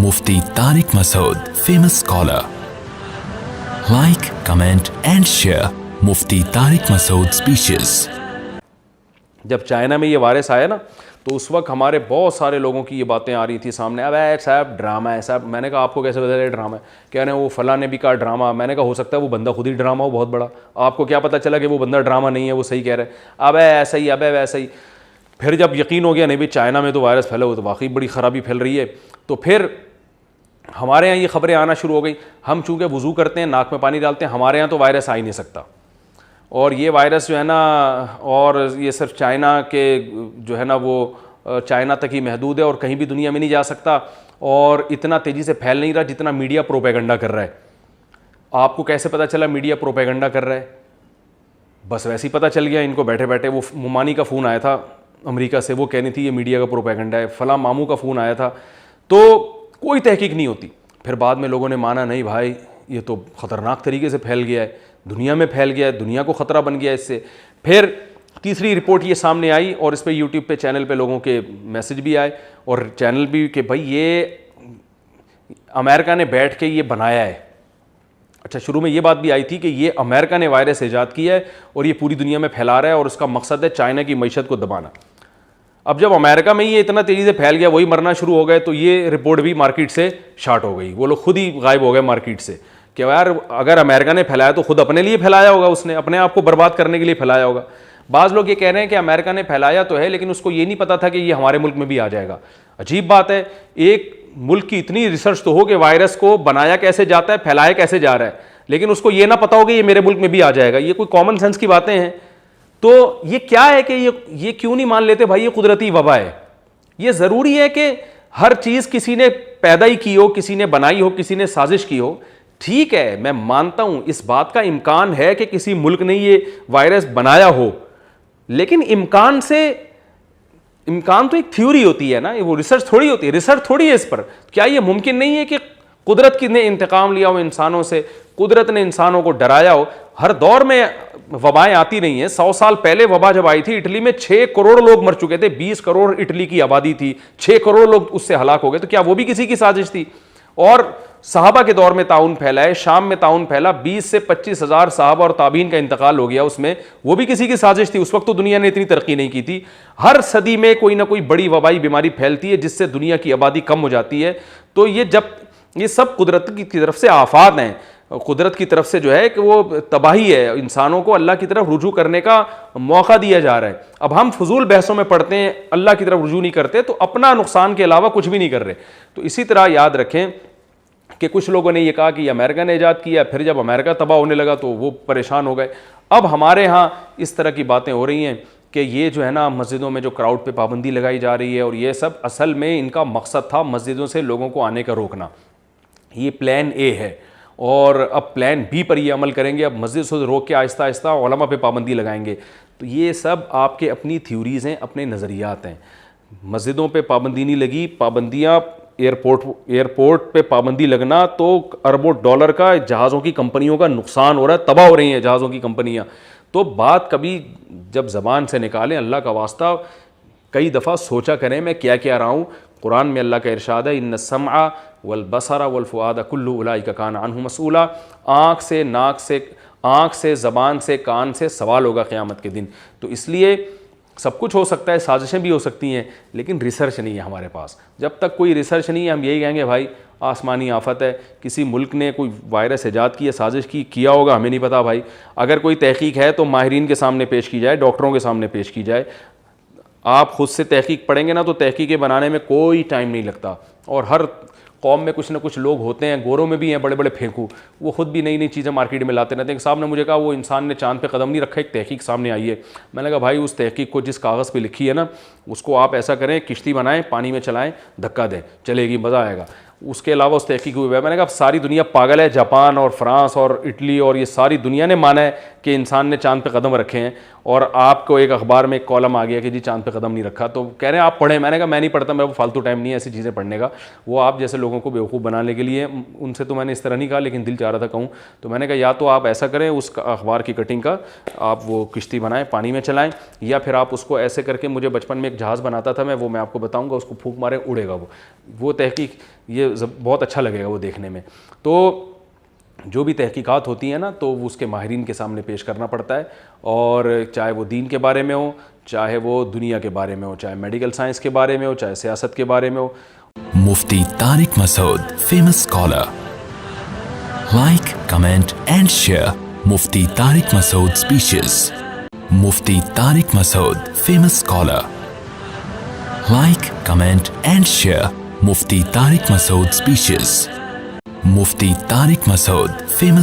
Mufti Tariq Masood, famous scholar. Like, comment and share Mufti Tariq Masood speeches. جب China میں یہ virus آیا نا تو اس وقت ہمارے بہت سارے لوگوں کی یہ باتیں آ رہی تھی سامنے، اب صاحب ڈرامہ ہے صاحب. میں نے کہا آپ کو کیسے پتا چلا ڈرامہ ہے؟ کہہ رہے ہیں وہ فلاں نے بھی کہا ڈرامہ. میں نے کہا ہو سکتا ہے وہ بندہ خود ہی ڈرامہ ہو بہت بڑا، آپ کو کیا پتہ چلا کہ وہ بندہ ڈرامہ نہیں ہے، وہ صحیح کہہ رہے ہیں. اب ایسا ہی، اب ویسا ہی. پھر جب یقین ہو گیا نہیں بھی چائنا میں تو وائرس پھیلا ہوا، تو واقعی بڑی خرابی پھیل رہی ہے. تو پھر ہمارے یہاں یہ خبریں آنا شروع ہو گئی. ہم چونکہ وضو کرتے ہیں، ناک میں پانی ڈالتے ہیں، ہمارے یہاں تو وائرس آ ہی نہیں سکتا. اور یہ وائرس جو ہے نا، اور یہ صرف چائنا کے جو ہے نا وہ چائنا تک ہی محدود ہے اور کہیں بھی دنیا میں نہیں جا سکتا، اور اتنا تیزی سے پھیل نہیں رہا جتنا میڈیا پروپیگنڈا کر رہا ہے. آپ کو کیسے پتہ چلا میڈیا پروپیگنڈا کر رہا ہے؟ بس ویسے ہی پتہ چل گیا ان کو بیٹھے بیٹھے. وہ ممانی کا فون آیا تھا امریکہ سے، وہ کہنی تھی یہ میڈیا کا پروپیگنڈا ہے. فلاں ماموں کا فون آیا تھا. تو کوئی تحقیق نہیں ہوتی. پھر بعد میں لوگوں نے مانا نہیں بھائی یہ تو خطرناک طریقے سے پھیل گیا ہے، دنیا میں پھیل گیا ہے، دنیا کو خطرہ بن گیا ہے اس سے. پھر تیسری رپورٹ یہ سامنے آئی اور اس پہ یوٹیوب پہ چینل پہ لوگوں کے میسج بھی آئے اور چینل بھی کہ بھائی یہ امریکہ نے بیٹھ کے یہ بنایا ہے. اچھا، شروع میں یہ بات بھی آئی تھی کہ یہ امریکہ نے وائرس ایجاد کیا ہے اور یہ پوری دنیا میں پھیلا رہا ہے اور اس کا مقصد ہے چائنا کی معیشت کو دبانا. اب جب امریکہ میں یہ اتنا تیزی سے پھیل گیا، وہی مرنا شروع ہو گئے، تو یہ رپورٹ بھی مارکیٹ سے شارٹ ہو گئی. وہ لوگ خود ہی غائب ہو گئے مارکیٹ سے کہ یار اگر امریکہ نے پھیلایا تو خود اپنے لیے پھیلایا ہوگا، اس نے اپنے آپ کو برباد کرنے کے لیے پھیلایا ہوگا. بعض لوگ یہ کہہ رہے ہیں کہ امریکہ نے پھیلایا تو ہے لیکن اس کو یہ نہیں پتا تھا کہ یہ ہمارے ملک میں بھی آ جائے گا. عجیب بات ہے، ایک ملک کی اتنی ریسرچ تو ہو کہ وائرس کو بنایا کیسے جاتا ہے، پھیلایا کیسے جا رہا ہے، لیکن اس کو یہ نہ پتا ہو کہ یہ میرے ملک میں بھی آ جائے گا. یہ کوئی کامن سینس کی باتیں ہیں؟ تو یہ کیا ہے کہ یہ کیوں نہیں مان لیتے بھائی یہ قدرتی وبا ہے؟ یہ ضروری ہے کہ ہر چیز کسی نے پیدا ہی کی ہو، کسی نے بنائی ہو، کسی نے سازش کی ہو. ٹھیک ہے، میں مانتا ہوں اس بات کا امکان ہے کہ کسی ملک نے یہ وائرس بنایا ہو، لیکن امکان تو ایک تھیوری ہوتی ہے نا، وہ ریسرچ تھوڑی ہوتی ہے، ریسرچ تھوڑی ہے اس پر. کیا یہ ممکن نہیں ہے کہ قدرت کی نے انتقام لیا ہو انسانوں سے، قدرت نے انسانوں کو ڈرایا ہو؟ ہر دور میں وبائیں آتی رہی ہیں. 100 سال پہلے وبا جب آئی تھی اٹلی میں 6 کروڑ لوگ مر چکے تھے. 20 کروڑ اٹلی کی آبادی تھی، 6 کروڑ لوگ اس سے ہلاک ہو گئے. تو کیا وہ بھی کسی کی سازش تھی؟ اور صحابہ کے دور میں تعاون پھیلا ہے، شام میں تعاون پھیلا، 20 سے 25 ہزار صحابہ اور تابعین کا انتقال ہو گیا اس میں، وہ بھی کسی کی سازش تھی؟ اس وقت تو دنیا نے اتنی ترقی نہیں کی تھی. ہر صدی میں کوئی نہ کوئی بڑی وبائی بیماری پھیلتی ہے جس سے دنیا کی آبادی کم ہو جاتی ہے. تو یہ سب قدرت کی طرف سے آفات ہیں، قدرت کی طرف سے جو ہے کہ وہ تباہی ہے. انسانوں کو اللہ کی طرف رجوع کرنے کا موقع دیا جا رہا ہے. اب ہم فضول بحثوں میں پڑھتے ہیں، اللہ کی طرف رجوع نہیں کرتے، تو اپنا نقصان کے علاوہ کچھ بھی نہیں کر رہے. تو اسی طرح یاد رکھیں کہ کچھ لوگوں نے یہ کہا کہ یہ امریکہ نے ایجاد کیا، پھر جب امریکہ تباہ ہونے لگا تو وہ پریشان ہو گئے. اب ہمارے ہاں اس طرح کی باتیں ہو رہی ہیں کہ یہ جو ہے نا مسجدوں میں جو کراؤڈ پہ پابندی لگائی جا رہی ہے، اور یہ سب اصل میں ان کا مقصد تھا مسجدوں سے لوگوں کو آنے کا روکنا. یہ پلان اے ہے، اور اب پلان بی پر یہ عمل کریں گے. اب مسجد سے روک کے آہستہ آہستہ علماء پہ پابندی لگائیں گے. تو یہ سب آپ کے اپنی تھیوریز ہیں، اپنے نظریات ہیں. مسجدوں پہ پابندی نہیں لگی، پابندیاں ایئرپورٹ پہ پابندی لگنا تو اربوں ڈالر کا جہازوں کی کمپنیوں کا نقصان ہو رہا ہے، تباہ ہو رہی ہیں جہازوں کی کمپنیاں. تو بات کبھی جب زبان سے نکالیں اللہ کا واسطہ کئی دفعہ سوچا کریں میں کیا کہہ رہا ہوں. قرآن میں اللہ کا ارشاد ہے ان السمع والبصر والفؤاد کل اولئک کان عنہ مسئولا. آنکھ سے زبان سے کان سے سوال ہوگا قیامت کے دن. تو اس لیے سب کچھ ہو سکتا ہے، سازشیں بھی ہو سکتی ہیں، لیکن ریسرچ نہیں ہے ہمارے پاس. جب تک کوئی ریسرچ نہیں ہے ہم یہی کہیں گے بھائی آسمانی آفت ہے، کسی ملک نے کوئی وائرس ایجاد کی ہے، سازش کیا ہوگا، ہمیں نہیں پتا بھائی. اگر کوئی تحقیق ہے تو ماہرین کے سامنے پیش کی جائے، ڈاکٹروں کے سامنے پیش کی جائے. آپ خود سے تحقیق پڑھیں گے نا تو تحقیقیں بنانے میں کوئی ٹائم نہیں لگتا. اور ہر قوم میں کچھ نہ کچھ لوگ ہوتے ہیں، گوروں میں بھی ہیں بڑے بڑے پھینکو، وہ خود بھی نئی نئی چیزیں مارکیٹ میں لاتے رہتے ہیں. صاحب نے مجھے کہا وہ انسان نے چاند پہ قدم نہیں رکھا، ایک تحقیق سامنے آئی ہے. میں نے کہا بھائی اس تحقیق کو جس کاغذ پہ لکھی ہے نا اس کو آپ ایسا کریں کشتی بنائیں، پانی میں چلائیں، دھکا دیں، چلے گی، مزہ آئے گا. اس کے علاوہ اس تحقیق ہوئی ہے. میں نے کہا ساری دنیا پاگل ہے، جاپان اور فرانس اور اٹلی اور یہ ساری دنیا نے مانا ہے کہ انسان نے چاند پہ قدم رکھے ہیں، اور آپ کو ایک اخبار میں ایک کالم آ گیا کہ جی چاند پہ قدم نہیں رکھا, تو کہہ رہے ہیں آپ پڑھیں. میں نے کہا میں نہیں پڑھتا, میرا فالتو ٹائم نہیں ہے ایسی چیزیں پڑھنے کا. وہ آپ جیسے لوگوں کو بیوقوف بنانے کے لیے, ان سے تو میں نے اس طرح نہیں کہا, لیکن دل چاہ رہا تھا کہوں. تو میں نے کہا یا تو آپ ایسا کریں, اس اخبار کی کٹنگ کا آپ وہ کشتی بنائیں, پانی میں چلائیں, یا پھر آپ اس کو ایسے کر کے, مجھے بچپن میں ایک جہاز بناتا تھا میں, وہ میں آپ کو بتاؤں گا, اس کو پھونک مارے اڑے گا وہ تحقیق, یہ بہت اچھا لگے گا وہ دیکھنے میں. تو جو بھی تحقیقات ہوتی ہیں نا, تو وہ اس کے ماہرین کے سامنے پیش کرنا پڑتا ہے, اور چاہے وہ دین کے بارے میں ہو, چاہے وہ دنیا کے بارے میں ہو, چاہے میڈیکل سائنس کے بارے میں ہو, چاہے سیاست کے بارے میں ہو. Mufti Tariq Masood, famous scholar. Like, comment and share Mufti Tariq Masood speeches. Mufti Tariq Masood, famous scholar. Like, comment and share Mufti Tariq Masood speeches. Mufti Tariq Masood, famous